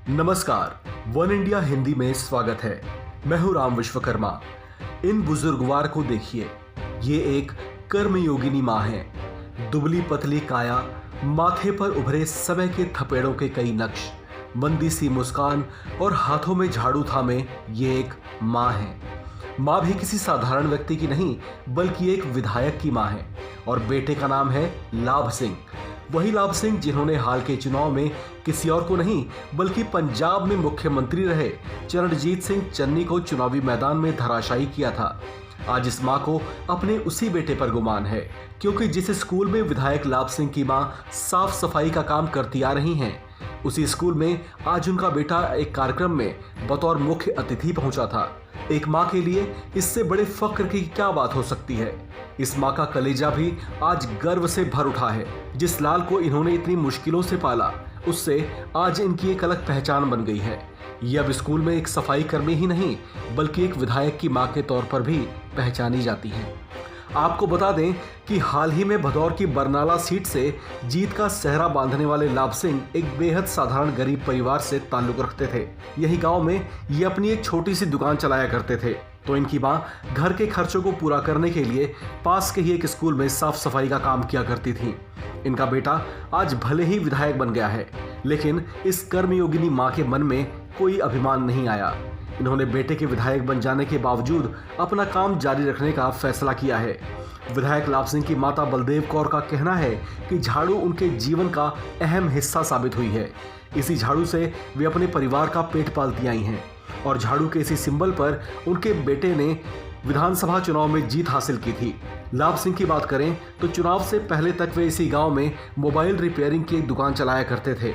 नमस्कार, one India Hindi में स्वागत है। मैं हूं राम विश्वकर्मा। इन बुजुर्गवार को देखिए, ये एक कर्मयोगिनी माँ है। दुबली पतली काया, माथे पर उभरे समय के थपेड़ों के कई नक्श, मंदी सी मुस्कान और हाथों में झाड़ू थामे ये एक माँ है। माँ भी किसी साधारण व्यक्ति की नहीं, बल्कि एक विधायक की माँ है और बेटे का नाम है लाभ सिंह। वही लाभ सिंह जिन्होंने हाल के चुनाव में किसी और को नहीं बल्कि पंजाब में मुख्यमंत्री रहे चरणजीत सिंह चन्नी को चुनावी मैदान में धराशायी किया था। आज इस मां को अपने उसी बेटे पर गुमान है, क्योंकि जिस स्कूल में विधायक लाभ सिंह की मां साफ सफाई का काम करती आ रही हैं, उसी स्कूल में आज उनका बेटा एक कार्यक्रम में बतौर मुख्य अतिथि पहुंचा था। एक मां के लिए इससे बड़े फख्र की क्या बात हो सकती है। इस मां का कलेजा भी आज गर्व से भर उठा है। जिस लाल को इन्होंने इतनी मुश्किलों से पाला, उससे आज इनकी एक अलग पहचान बन गई है। ये अब स्कूल में एक सफाई कर्मी ही नहीं, बल्कि एक विधायक की मां के तौर पर भी पहचानी जाती है। आपको बता दें कि हाल ही में भदौर की बरनाला सीट से जीत का सेहरा बांधने वाले लाभ सिंह एक बेहद साधारण गरीब परिवार से ताल्लुक रखते थे। यही गांव में ये अपनी एक छोटी सी दुकान चलाया करते थे, तो इनकी मां घर के खर्चों को पूरा करने के लिए पास के ही एक स्कूल में साफ सफाई का काम किया करती थी। इनका बेटा आज भले ही विधायक बन गया है, लेकिन इस कर्मयोगिनी मां के मन में कोई अभिमान नहीं आया। इन्होंने बेटे के विधायक बन जाने के बावजूद अपना काम जारी रखने का फैसला किया है। विधायक लाभ सिंह की माता बलदेव कौर का कहना है कि झाड़ू उनके जीवन का अहम हिस्सा साबित हुई है। इसी झाड़ू से वे अपने परिवार का पेट पालती आई हैं और झाड़ू के इसी सिंबल पर उनके बेटे ने विधानसभा चुनाव में जीत हासिल की थी। लाभ सिंह की बात करें तो चुनाव से पहले तक वे इसी गांव में मोबाइल रिपेयरिंग की एक दुकान चलाया करते थे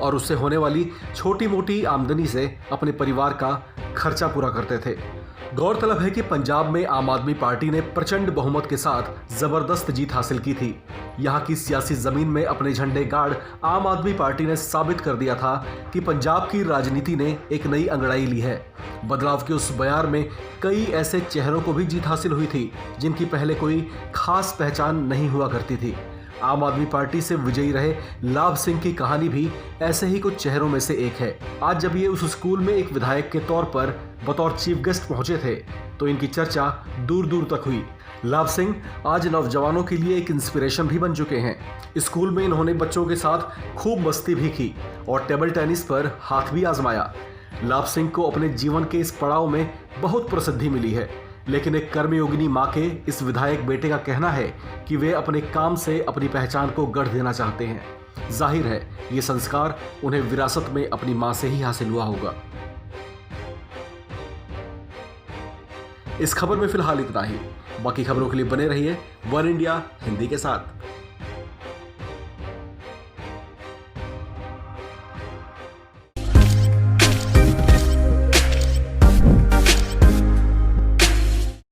और उससे होने वाली छोटी मोटी आमदनी से अपने परिवार का खर्चा पूरा करते थे। गौरतलब है कि पंजाब में आम आदमी पार्टी ने प्रचंड बहुमत के साथ जबरदस्त जीत हासिल की थी। यहाँ की सियासी जमीन में अपने झंडे गाड़ आम आदमी पार्टी ने साबित कर दिया था कि पंजाब की राजनीति ने एक नई अंगड़ाई ली है। बदलाव के उस बयार में कई ऐसे चेहरों को भी जीत हासिल हुई थी जिनकी पहले कोई खास पहचान नहीं हुआ करती थी। आम आदमी पार्टी से विजयी रहे लाभ सिंह की कहानी भी ऐसे ही कुछ चेहरों में से एक है। आज जब ये उस स्कूल में एक विधायक के तौर पर बतौर चीफ गेस्ट पहुंचे थे, तो इनकी चर्चा दूर दूर तक हुई। लाभ सिंह आज नौजवानों के लिए एक इंस्पिरेशन भी बन चुके हैं। स्कूल में इन्होंने बच्चों के साथ खूब मस्ती भी की और टेबल टेनिस पर हाथ भी आजमाया। लाभ सिंह को अपने जीवन के इस पड़ाव में बहुत प्रसिद्धि मिली है, लेकिन एक कर्मयोगिनी मां के इस विधायक बेटे का कहना है कि वे अपने काम से अपनी पहचान को गढ़ देना चाहते हैं। जाहिर है ये संस्कार उन्हें विरासत में अपनी मां से ही हासिल हुआ होगा। इस खबर में फिलहाल इतना ही। बाकी खबरों के लिए बने रहिए वन इंडिया हिंदी के साथ।